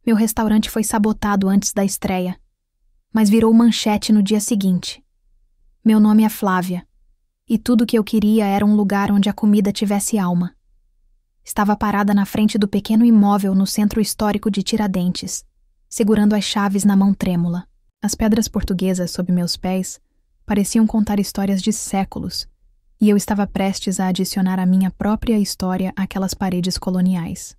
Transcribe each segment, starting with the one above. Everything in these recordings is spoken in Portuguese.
Meu restaurante foi sabotado antes da estreia, mas virou manchete no dia seguinte. Meu nome é Flávia, e tudo o que eu queria era um lugar onde a comida tivesse alma. Estava parada na frente do pequeno imóvel no centro histórico de Tiradentes, segurando as chaves na mão trêmula. As pedras portuguesas sob meus pés pareciam contar histórias de séculos, e eu estava prestes a adicionar a minha própria história àquelas paredes coloniais.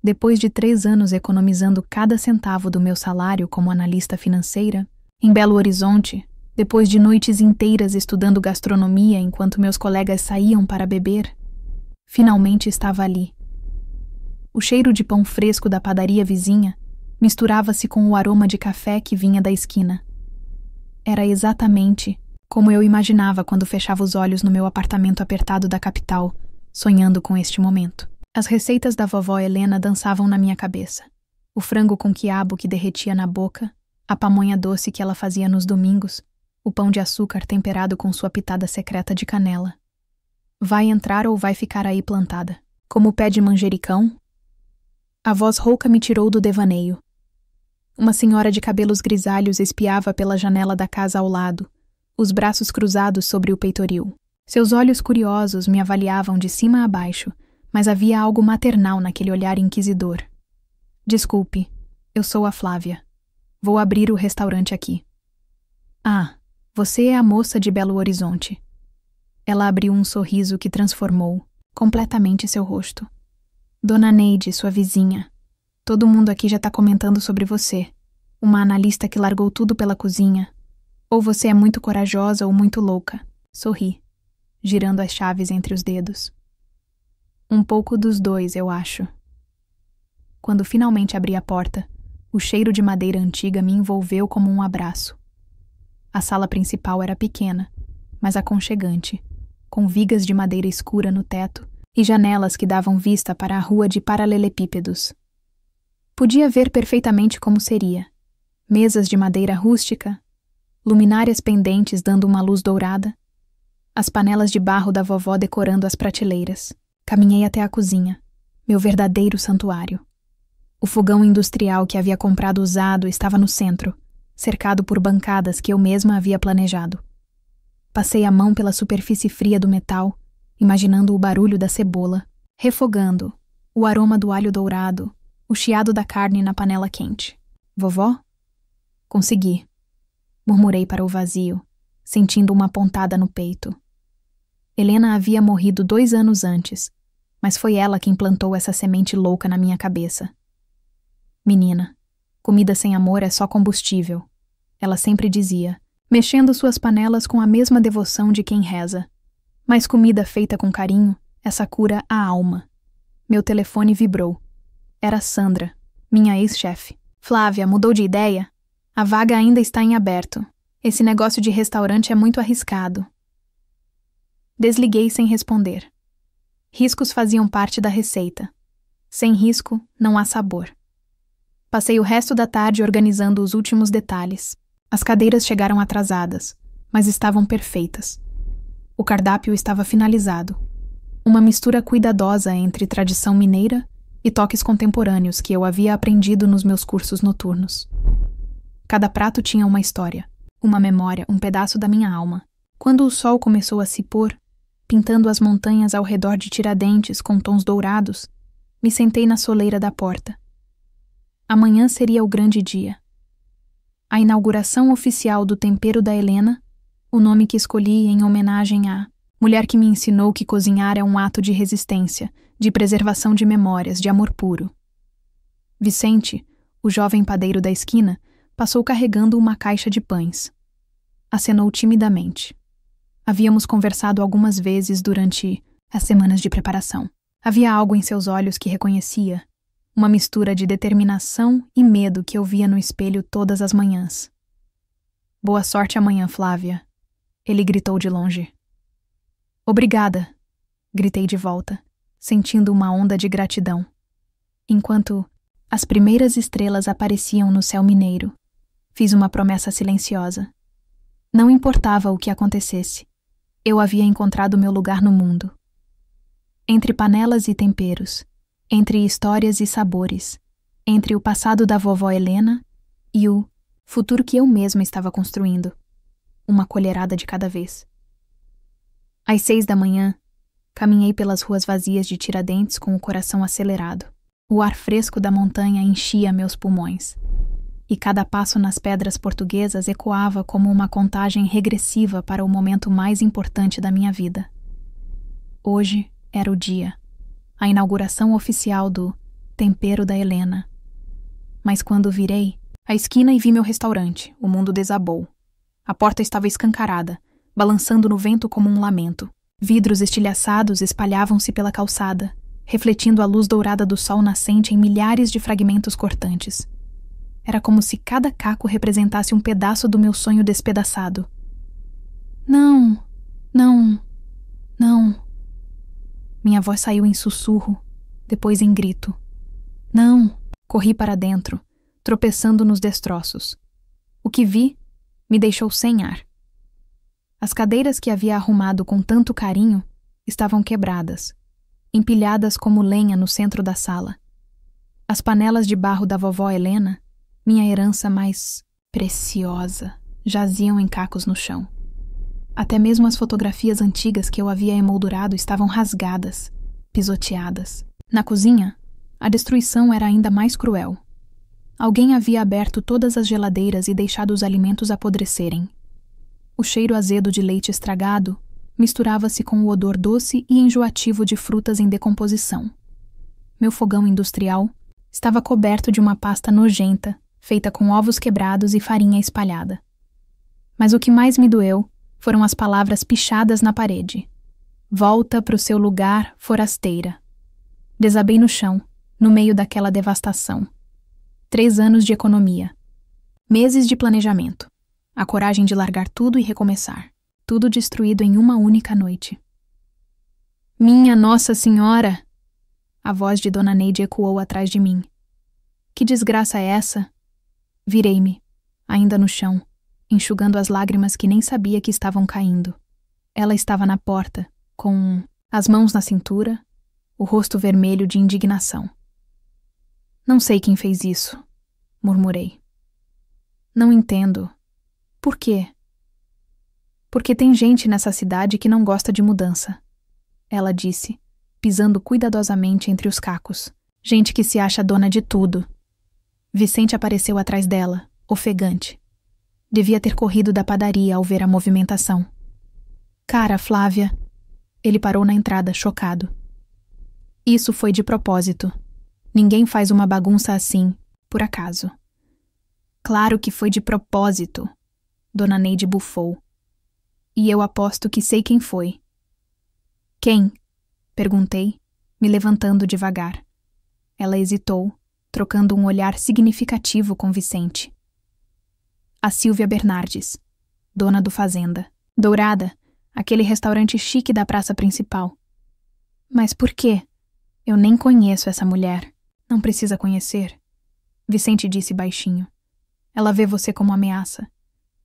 Depois de 3 anos economizando cada centavo do meu salário como analista financeira, em Belo Horizonte, depois de noites inteiras estudando gastronomia enquanto meus colegas saíam para beber, finalmente estava ali. O cheiro de pão fresco da padaria vizinha misturava-se com o aroma de café que vinha da esquina. Era exatamente como eu imaginava quando fechava os olhos no meu apartamento apertado da capital, sonhando com este momento. As receitas da vovó Helena dançavam na minha cabeça. O frango com quiabo que derretia na boca, a pamonha doce que ela fazia nos domingos, o pão de açúcar temperado com sua pitada secreta de canela. Vai entrar ou vai ficar aí plantada? Como o pé de manjericão? A voz rouca me tirou do devaneio. Uma senhora de cabelos grisalhos espiava pela janela da casa ao lado, os braços cruzados sobre o peitoril. Seus olhos curiosos me avaliavam de cima a baixo, mas havia algo maternal naquele olhar inquisidor. Desculpe, eu sou a Flávia. Vou abrir o restaurante aqui. Ah, você é a moça de Belo Horizonte. Ela abriu um sorriso que transformou completamente seu rosto. Dona Neide, sua vizinha. Todo mundo aqui já está comentando sobre você. Uma analista que largou tudo pela cozinha. Ou você é muito corajosa ou muito louca. Sorri, girando as chaves entre os dedos. Um pouco dos dois, eu acho. Quando finalmente abri a porta, o cheiro de madeira antiga me envolveu como um abraço. A sala principal era pequena, mas aconchegante, com vigas de madeira escura no teto e janelas que davam vista para a rua de paralelepípedos. Podia ver perfeitamente como seria. Mesas de madeira rústica, luminárias pendentes dando uma luz dourada, as panelas de barro da vovó decorando as prateleiras. Caminhei até a cozinha, meu verdadeiro santuário. O fogão industrial que havia comprado usado estava no centro, cercado por bancadas que eu mesma havia planejado. Passei a mão pela superfície fria do metal, imaginando o barulho da cebola, refogando, o aroma do alho dourado, o chiado da carne na panela quente. Vovó? Consegui, murmurei para o vazio, sentindo uma pontada no peito. Helena havia morrido 2 anos antes, mas foi ela quem plantou essa semente louca na minha cabeça. Menina, comida sem amor é só combustível, ela sempre dizia, mexendo suas panelas com a mesma devoção de quem reza. Mas comida feita com carinho, essa cura a alma. Meu telefone vibrou. Era Sandra, minha ex-chefe. Flávia, mudou de ideia? A vaga ainda está em aberto. Esse negócio de restaurante é muito arriscado. Desliguei sem responder. Riscos faziam parte da receita. Sem risco, não há sabor. Passei o resto da tarde organizando os últimos detalhes. As cadeiras chegaram atrasadas, mas estavam perfeitas. O cardápio estava finalizado. Uma mistura cuidadosa entre tradição mineira e toques contemporâneos que eu havia aprendido nos meus cursos noturnos. Cada prato tinha uma história, uma memória, um pedaço da minha alma. Quando o sol começou a se pôr, pintando as montanhas ao redor de Tiradentes com tons dourados, me sentei na soleira da porta. Amanhã seria o grande dia. A inauguração oficial do tempero da Helena, o nome que escolhi em homenagem à mulher que me ensinou que cozinhar é um ato de resistência, de preservação de memórias, de amor puro. Vicente, o jovem padeiro da esquina, passou carregando uma caixa de pães. Acenou timidamente. Havíamos conversado algumas vezes durante as semanas de preparação. Havia algo em seus olhos que reconhecia, uma mistura de determinação e medo que eu via no espelho todas as manhãs. Boa sorte amanhã, Flávia, ele gritou de longe. Obrigada, gritei de volta, sentindo uma onda de gratidão, enquanto as primeiras estrelas apareciam no céu mineiro. Fiz uma promessa silenciosa. Não importava o que acontecesse, eu havia encontrado meu lugar no mundo. Entre panelas e temperos, entre histórias e sabores, entre o passado da vovó Helena e o futuro que eu mesma estava construindo, uma colherada de cada vez. Às 6 da manhã, caminhei pelas ruas vazias de Tiradentes com o coração acelerado. O ar fresco da montanha enchia meus pulmões, e cada passo nas pedras portuguesas ecoava como uma contagem regressiva para o momento mais importante da minha vida. Hoje era o dia, a inauguração oficial do Tempero da Helena. Mas quando virei a esquina e vi meu restaurante, o mundo desabou. A porta estava escancarada, balançando no vento como um lamento. Vidros estilhaçados espalhavam-se pela calçada, refletindo a luz dourada do sol nascente em milhares de fragmentos cortantes. Era como se cada caco representasse um pedaço do meu sonho despedaçado. Não, não, não. Minha voz saiu em sussurro, depois em grito. Não! Corri para dentro, tropeçando nos destroços. O que vi me deixou sem ar. As cadeiras que havia arrumado com tanto carinho estavam quebradas, empilhadas como lenha no centro da sala. As panelas de barro da vovó Helena, minha herança mais preciosa, jaziam em cacos no chão. Até mesmo as fotografias antigas que eu havia emoldurado estavam rasgadas, pisoteadas. Na cozinha, a destruição era ainda mais cruel. Alguém havia aberto todas as geladeiras e deixado os alimentos apodrecerem. O cheiro azedo de leite estragado misturava-se com o odor doce e enjoativo de frutas em decomposição. Meu fogão industrial estava coberto de uma pasta nojenta, feita com ovos quebrados e farinha espalhada. Mas o que mais me doeu foram as palavras pichadas na parede. Volta para o seu lugar, forasteira. Desabei no chão, no meio daquela devastação. 3 anos de economia. Meses de planejamento. A coragem de largar tudo e recomeçar. Tudo destruído em uma única noite. Minha Nossa Senhora! A voz de Dona Neide ecoou atrás de mim. Que desgraça é essa? Virei-me, ainda no chão, enxugando as lágrimas que nem sabia que estavam caindo. Ela estava na porta, com as mãos na cintura, o rosto vermelho de indignação. Não sei quem fez isso, murmurei. Não entendo. Por quê? Porque tem gente nessa cidade que não gosta de mudança, ela disse, pisando cuidadosamente entre os cacos. Gente que se acha dona de tudo. Vicente apareceu atrás dela, ofegante. Devia ter corrido da padaria ao ver a movimentação. Cara, Flávia. Ele parou na entrada, chocado. Isso foi de propósito. Ninguém faz uma bagunça assim, por acaso. Claro que foi de propósito, Dona Neide bufou. E eu aposto que sei quem foi. Quem? Perguntei, me levantando devagar. Ela hesitou, trocando um olhar significativo com Vicente. A Silvia Bernardes, dona do Fazenda. Dourada, aquele restaurante chique da praça principal. Mas por quê? Eu nem conheço essa mulher. Não precisa conhecer. Vicente disse baixinho. Ela vê você como ameaça.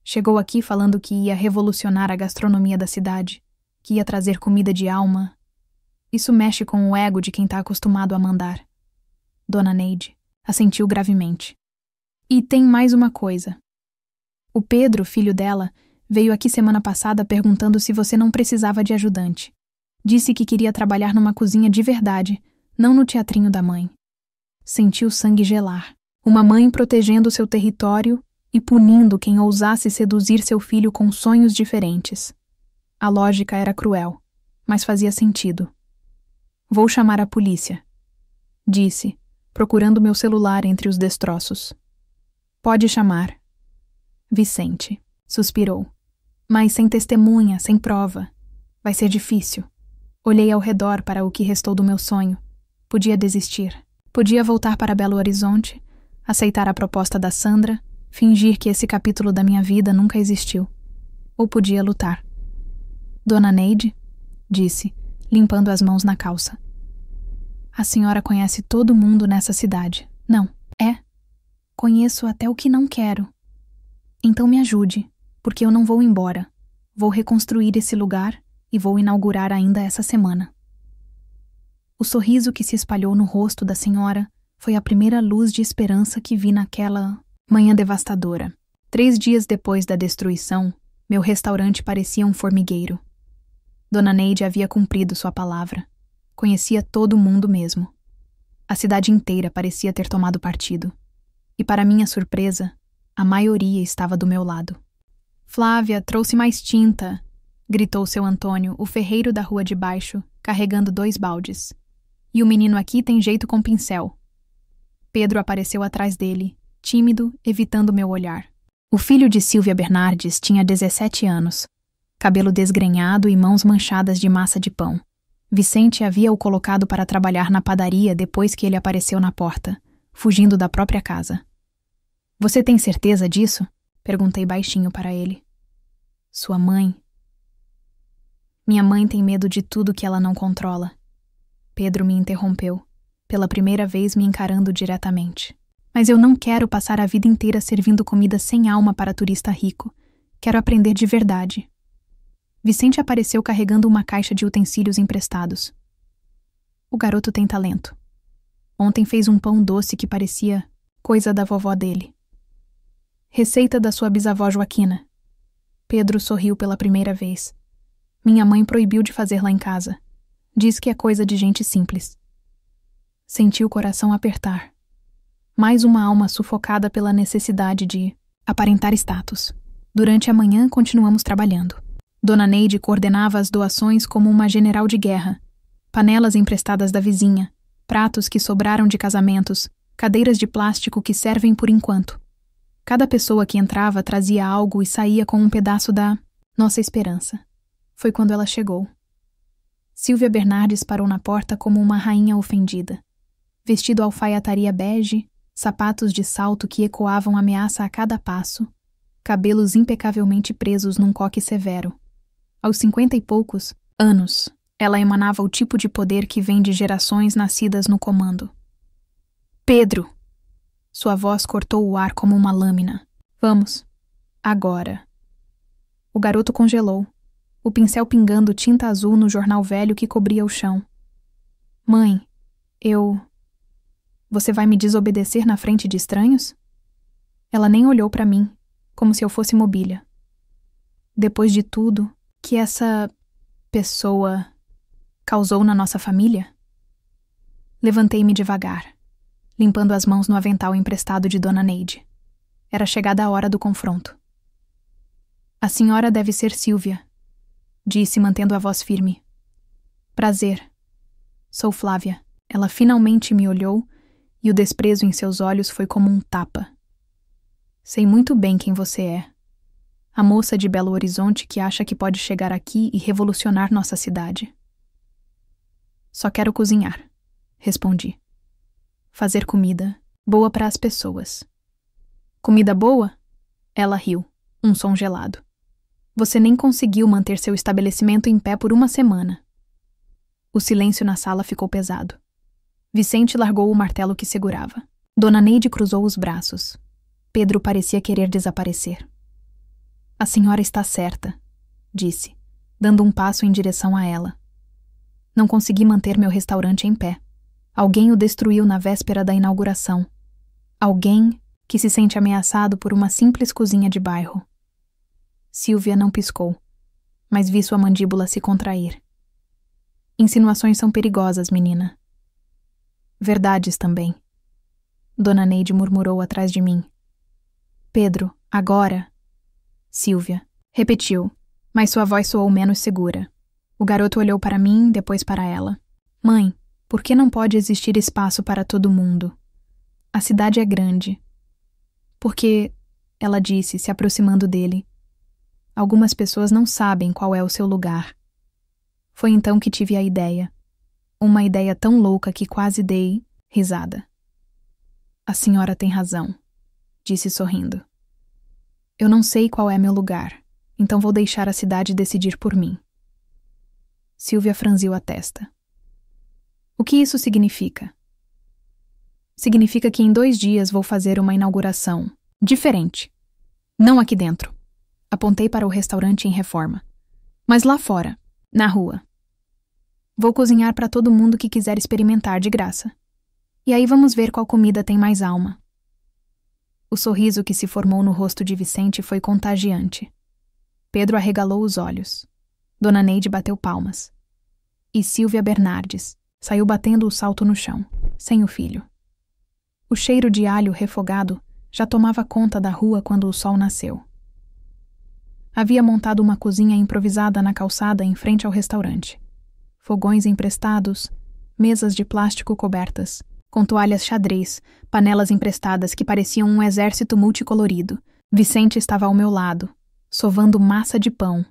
Chegou aqui falando que ia revolucionar a gastronomia da cidade, que ia trazer comida de alma. Isso mexe com o ego de quem está acostumado a mandar. Dona Neide assentiu gravemente. E tem mais uma coisa. O Pedro, filho dela, veio aqui semana passada perguntando se você não precisava de ajudante. Disse que queria trabalhar numa cozinha de verdade, não no teatrinho da mãe. Senti o sangue gelar. Uma mãe protegendo seu território e punindo quem ousasse seduzir seu filho com sonhos diferentes. A lógica era cruel, mas fazia sentido. Vou chamar a polícia, disse, procurando meu celular entre os destroços. Pode chamar. Vicente suspirou. Mas sem testemunha, sem prova. Vai ser difícil. Olhei ao redor para o que restou do meu sonho. Podia desistir. Podia voltar para Belo Horizonte, aceitar a proposta da Sandra, fingir que esse capítulo da minha vida nunca existiu. Ou podia lutar. Dona Neide, disse, limpando as mãos na calça. A senhora conhece todo mundo nessa cidade. Não, é? Conheço até o que não quero. Então me ajude, porque eu não vou embora. Vou reconstruir esse lugar e vou inaugurar ainda essa semana. O sorriso que se espalhou no rosto da senhora Foi a primeira luz de esperança que vi naquela manhã devastadora. 3 dias depois da destruição, meu restaurante parecia um formigueiro. Dona Neide havia cumprido sua palavra. Conhecia todo mundo mesmo. A cidade inteira parecia ter tomado partido. E, para minha surpresa, a maioria estava do meu lado. "Flávia, trouxe mais tinta", gritou seu Antônio, o ferreiro da rua de baixo, carregando 2 baldes. "E o menino aqui tem jeito com pincel." Pedro apareceu atrás dele, tímido, evitando meu olhar. O filho de Silvia Bernardes tinha 17 anos, cabelo desgrenhado e mãos manchadas de massa de pão. Vicente havia o colocado para trabalhar na padaria depois que ele apareceu na porta, fugindo da própria casa. "Você tem certeza disso?" perguntei baixinho para ele. "Sua mãe?" "Minha mãe tem medo de tudo que ela não controla." Pedro me interrompeu, pela primeira vez me encarando diretamente. "Mas eu não quero passar a vida inteira servindo comida sem alma para turista rico. Quero aprender de verdade." Vicente apareceu carregando uma caixa de utensílios emprestados. "O garoto tem talento. Ontem fez um pão doce que parecia coisa da vovó dele. Receita da sua bisavó Joaquina." Pedro sorriu pela primeira vez. "Minha mãe proibiu de fazer lá em casa. Diz que é coisa de gente simples." Senti o coração apertar. Mais uma alma sufocada pela necessidade de aparentar status. Durante a manhã continuamos trabalhando. Dona Neide coordenava as doações como uma general de guerra. Panelas emprestadas da vizinha, pratos que sobraram de casamentos, cadeiras de plástico que servem por enquanto. Cada pessoa que entrava trazia algo e saía com um pedaço da nossa esperança. Foi quando ela chegou. Silvia Bernardes parou na porta como uma rainha ofendida. Vestido alfaiataria bege, sapatos de salto que ecoavam ameaça a cada passo, cabelos impecavelmente presos num coque severo. Aos 50 e poucos anos, ela emanava o tipo de poder que vem de gerações nascidas no comando. "Pedro!" Sua voz cortou o ar como uma lâmina. "Vamos. Agora." O garoto congelou, o pincel pingando tinta azul no jornal velho que cobria o chão. "Mãe, Você vai me desobedecer na frente de estranhos?" Ela nem olhou para mim, como se eu fosse mobília. "Depois de tudo que essa pessoa causou na nossa família?" Levantei-me devagar, limpando as mãos no avental emprestado de Dona Neide. Era chegada a hora do confronto. "A senhora deve ser Silvia", disse, mantendo a voz firme. "Prazer. Sou Flávia." Ela finalmente me olhou e o desprezo em seus olhos foi como um tapa. "Sei muito bem quem você é. A moça de Belo Horizonte que acha que pode chegar aqui e revolucionar nossa cidade." "Só quero cozinhar", respondi. "Fazer comida boa para as pessoas." "Comida boa?" Ela riu, um som gelado. "Você nem conseguiu manter seu estabelecimento em pé por uma semana." O silêncio na sala ficou pesado. Vicente largou o martelo que segurava. Dona Neide cruzou os braços. Pedro parecia querer desaparecer. "A senhora está certa", disse, dando um passo em direção a ela. "Não consegui manter meu restaurante em pé. Alguém o destruiu na véspera da inauguração. Alguém que se sente ameaçado por uma simples cozinha de bairro." Silvia não piscou, mas vi sua mandíbula se contrair. "Insinuações são perigosas, menina." "Verdades também." Dona Neide murmurou atrás de mim. "Pedro, agora." Silvia repetiu, mas sua voz soou menos segura. O garoto olhou para mim, depois para ela. "Mãe, por que não pode existir espaço para todo mundo? A cidade é grande." "Porque," ela disse, se aproximando dele, "algumas pessoas não sabem qual é o seu lugar." Foi então que tive a ideia. Uma ideia tão louca que quase dei risada. "A senhora tem razão", disse sorrindo. "Eu não sei qual é meu lugar, então vou deixar a cidade decidir por mim." Silvia franziu a testa. "O que isso significa?" "Significa que em 2 dias vou fazer uma inauguração diferente. Não aqui dentro." Apontei para o restaurante em reforma. "Mas lá fora, na rua. Vou cozinhar para todo mundo que quiser experimentar de graça." E aí vamos ver qual comida tem mais alma. O sorriso que se formou no rosto de Vicente foi contagiante. Pedro arregalou os olhos. Dona Neide bateu palmas. E Silvia Bernardes saiu batendo o salto no chão, sem o filho. O cheiro de alho refogado já tomava conta da rua quando o sol nasceu. Havia montado uma cozinha improvisada na calçada em frente ao restaurante. Fogões emprestados, mesas de plástico cobertas, com toalhas xadrez, panelas emprestadas que pareciam um exército multicolorido. Vicente estava ao meu lado, sovando massa de pão,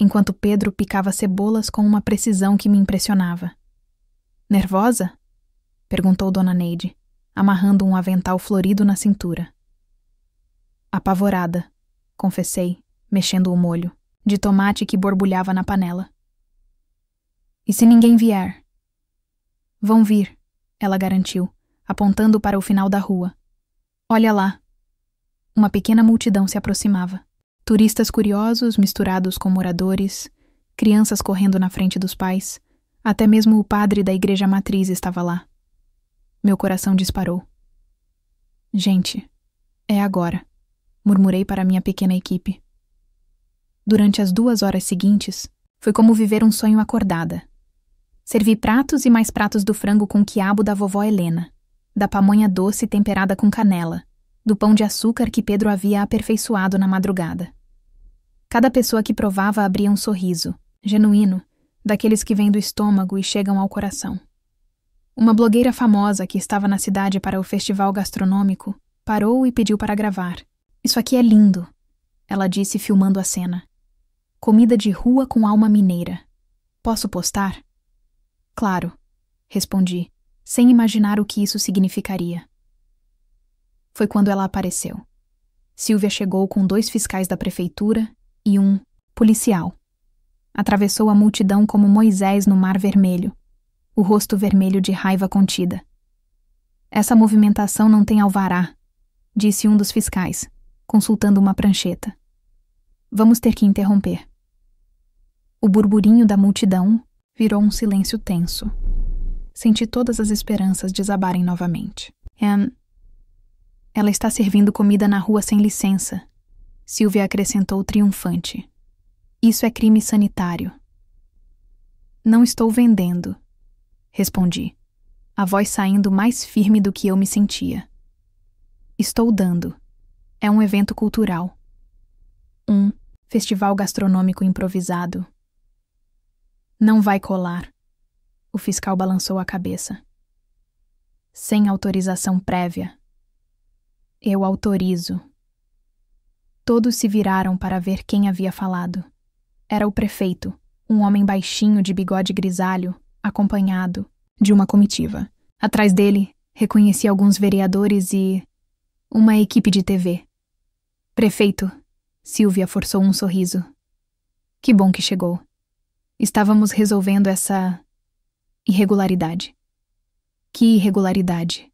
enquanto Pedro picava cebolas com uma precisão que me impressionava. Nervosa? Perguntou Dona Neide, amarrando um avental florido na cintura. Apavorada, confessei, mexendo o molho, de tomate que borbulhava na panela. E se ninguém vier? Vão vir, ela garantiu, apontando para o final da rua. Olha lá. Uma pequena multidão se aproximava. Turistas curiosos misturados com moradores, crianças correndo na frente dos pais, até mesmo o padre da igreja matriz estava lá. Meu coração disparou. Gente, é agora, murmurei para minha pequena equipe. Durante as 2 horas seguintes, foi como viver um sonho acordada. Servi pratos e mais pratos do frango com quiabo da vovó Helena, da pamonha doce temperada com canela, do pão de açúcar que Pedro havia aperfeiçoado na madrugada. Cada pessoa que provava abria um sorriso, genuíno, daqueles que vêm do estômago e chegam ao coração. Uma blogueira famosa que estava na cidade para o festival gastronômico parou e pediu para gravar. Isso aqui é lindo, ela disse filmando a cena. Comida de rua com alma mineira. Posso postar? Claro, respondi, sem imaginar o que isso significaria. Foi quando ela apareceu. Silvia chegou com 2 fiscais da prefeitura e um policial. Atravessou a multidão como Moisés no Mar Vermelho, o rosto vermelho de raiva contida. Essa movimentação não tem alvará, disse um dos fiscais, consultando uma prancheta. Vamos ter que interromper. O burburinho da multidão virou um silêncio tenso. Senti todas as esperanças desabarem novamente. Ela está servindo comida na rua sem licença, Silvia acrescentou triunfante. Isso é crime sanitário. Não estou vendendo, respondi, a voz saindo mais firme do que eu me sentia. Estou dando. É um evento cultural. Um festival gastronômico improvisado. Não vai colar. O fiscal balançou a cabeça. Sem autorização prévia. Eu autorizo. Todos se viraram para ver quem havia falado. Era o prefeito, um homem baixinho de bigode grisalho, acompanhado de uma comitiva. Atrás dele, reconheci alguns vereadores e uma equipe de TV. Prefeito, Silvia forçou um sorriso. Que bom que chegou. Estávamos resolvendo essa irregularidade. Que irregularidade?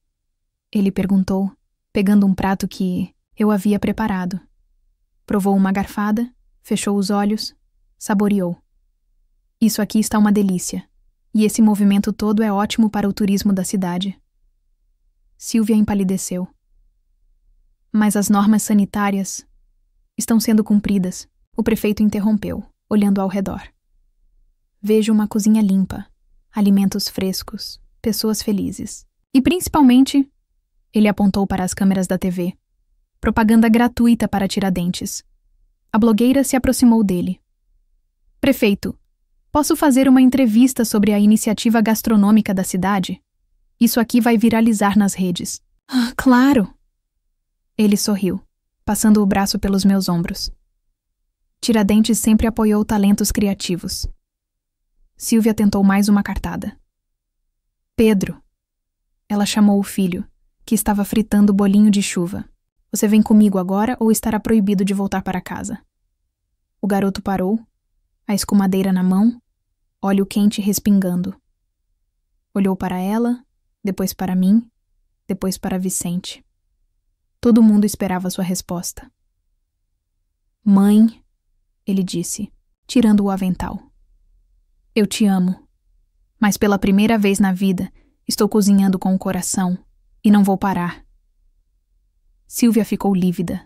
Ele perguntou, pegando um prato que eu havia preparado. Provou uma garfada, fechou os olhos, saboreou. Isso aqui está uma delícia, e esse movimento todo é ótimo para o turismo da cidade. Silvia empalideceu. Mas as normas sanitárias estão sendo cumpridas, o prefeito interrompeu, olhando ao redor. Vejo uma cozinha limpa, alimentos frescos, pessoas felizes. E principalmente, ele apontou para as câmeras da TV, propaganda gratuita para Tiradentes. A blogueira se aproximou dele. Prefeito, posso fazer uma entrevista sobre a iniciativa gastronômica da cidade? Isso aqui vai viralizar nas redes. Ah, claro! Ele sorriu, passando o braço pelos meus ombros. Tiradentes sempre apoiou talentos criativos. Silvia tentou mais uma cartada. Pedro. Ela chamou o filho, que estava fritando bolinho de chuva. Você vem comigo agora ou estará proibido de voltar para casa? O garoto parou, a escumadeira na mão, óleo quente respingando. Olhou para ela, depois para mim, depois para Vicente. Todo mundo esperava sua resposta. Mãe, ele disse, tirando o avental. Eu te amo. Mas pela primeira vez na vida, Estou cozinhando com o coração e não vou parar. Silvia ficou lívida.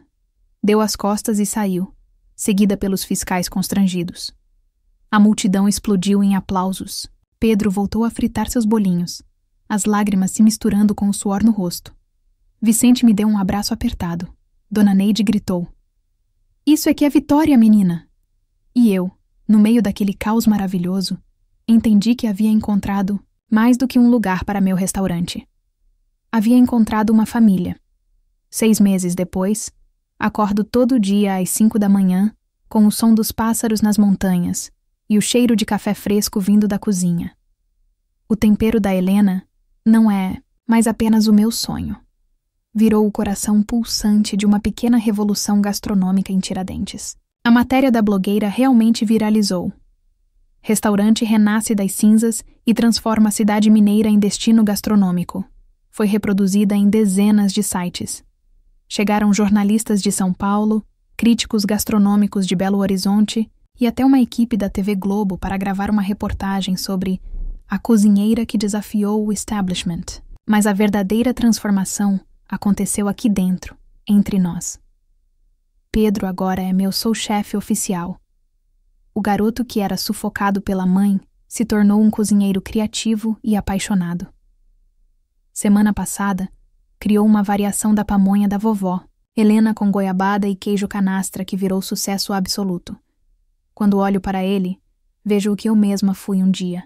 Deu as costas e saiu, seguida pelos fiscais constrangidos. A multidão explodiu em aplausos. Pedro voltou a fritar seus bolinhos, as lágrimas se misturando com o suor no rosto. Vicente me deu um abraço apertado. Dona Neide gritou: "Isso é que é vitória, menina!" E eu, no meio daquele caos maravilhoso, entendi que havia encontrado mais do que um lugar para meu restaurante. Havia encontrado uma família. 6 meses depois, acordo todo dia às 5 da manhã, com o som dos pássaros nas montanhas e o cheiro de café fresco vindo da cozinha. O tempero da Helena não é mais apenas o meu sonho. Virou o coração pulsante de uma pequena revolução gastronômica em Tiradentes. A matéria da blogueira realmente viralizou. Restaurante renasce das cinzas e transforma a cidade mineira em destino gastronômico. Foi reproduzida em dezenas de sites. Chegaram jornalistas de São Paulo, críticos gastronômicos de Belo Horizonte e até uma equipe da TV Globo para gravar uma reportagem sobre a cozinheira que desafiou o establishment. Mas a verdadeira transformação aconteceu aqui dentro, entre nós. Pedro agora é meu sous-chefe oficial. O garoto que era sufocado pela mãe se tornou um cozinheiro criativo e apaixonado. Semana passada, criou uma variação da pamonha da vovó, Helena com goiabada e queijo canastra, que virou sucesso absoluto. Quando olho para ele, vejo o que eu mesma fui um dia.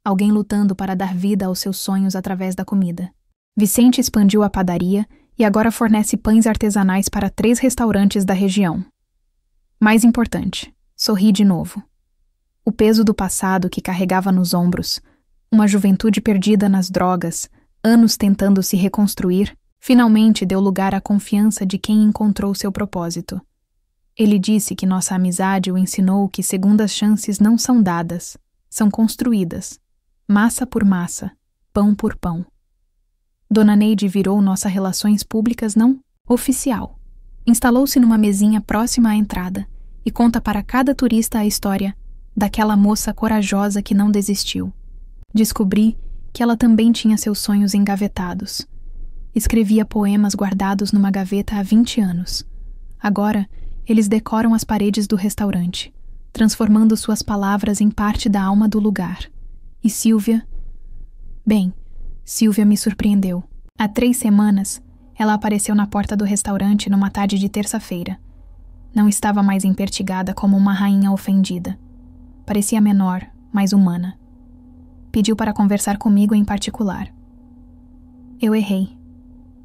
Alguém lutando para dar vida aos seus sonhos através da comida. Vicente expandiu a padaria e agora fornece pães artesanais para 3 restaurantes da região. Mais importante, sorri de novo. O peso do passado que carregava nos ombros, uma juventude perdida nas drogas, anos tentando se reconstruir, finalmente deu lugar à confiança de quem encontrou seu propósito. Ele disse que nossa amizade o ensinou que segundas chances não são dadas, são construídas, massa por massa, pão por pão. Dona Neide virou nossa relações públicas não oficial. Instalou-se numa mesinha próxima à entrada e conta para cada turista a história daquela moça corajosa que não desistiu. Descobri que ela também tinha seus sonhos engavetados. Escrevia poemas guardados numa gaveta há 20 anos. Agora, eles decoram as paredes do restaurante, transformando suas palavras em parte da alma do lugar. E Silvia? Bem, Silvia me surpreendeu. Há 3 semanas, ela apareceu na porta do restaurante numa tarde de terça-feira. Não estava mais empertigada como uma rainha ofendida. Parecia menor, mais humana. Pediu para conversar comigo em particular. Eu errei,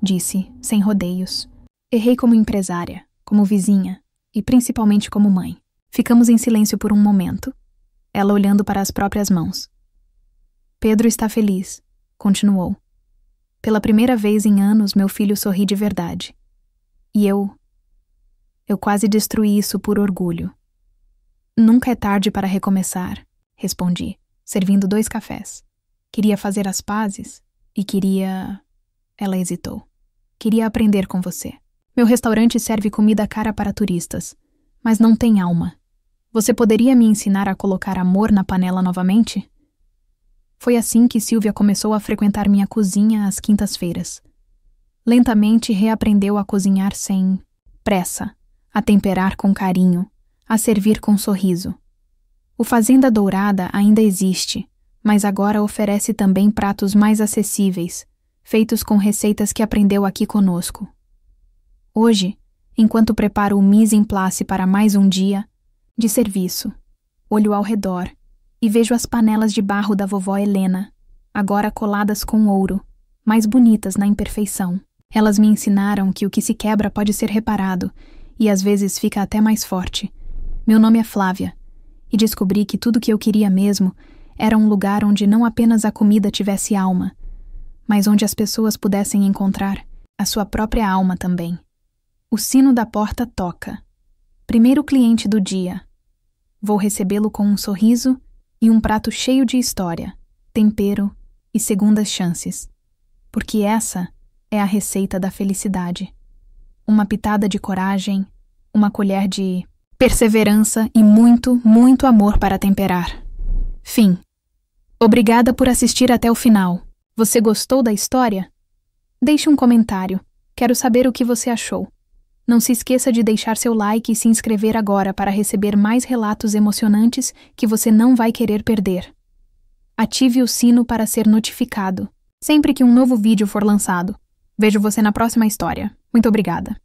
disse, sem rodeios. Errei como empresária, como vizinha e principalmente como mãe. Ficamos em silêncio por um momento, ela olhando para as próprias mãos. Pedro está feliz, continuou. Pela primeira vez em anos, meu filho sorri de verdade. E eu quase destruí isso por orgulho. Nunca é tarde para recomeçar, respondi, servindo 2 cafés. Queria fazer as pazes e queria... Ela hesitou. Queria aprender com você. Meu restaurante serve comida cara para turistas, mas não tem alma. Você poderia me ensinar a colocar amor na panela novamente? Foi assim que Silvia começou a frequentar minha cozinha às quintas-feiras. Lentamente reaprendeu a cozinhar sem pressa, a temperar com carinho, a servir com sorriso. O Fazenda Dourada ainda existe, mas agora oferece também pratos mais acessíveis, feitos com receitas que aprendeu aqui conosco. Hoje, enquanto preparo o mise en place para mais um dia de serviço, olho ao redor e vejo as panelas de barro da vovó Helena, agora coladas com ouro, mais bonitas na imperfeição. Elas me ensinaram que o que se quebra pode ser reparado e às vezes fica até mais forte. Meu nome é Flávia e descobri que tudo que eu queria mesmo era um lugar onde não apenas a comida tivesse alma, mas onde as pessoas pudessem encontrar a sua própria alma também. O sino da porta toca. Primeiro cliente do dia. Vou recebê-lo com um sorriso e um prato cheio de história, tempero e segundas chances. Porque essa é a receita da felicidade. Uma pitada de coragem, uma colher de perseverança e muito, muito amor para temperar. Fim. Obrigada por assistir até o final. Você gostou da história? Deixe um comentário. Quero saber o que você achou. Não se esqueça de deixar seu like e se inscrever agora para receber mais relatos emocionantes que você não vai querer perder. Ative o sino para ser notificado sempre que um novo vídeo for lançado. Vejo você na próxima história. Muito obrigada.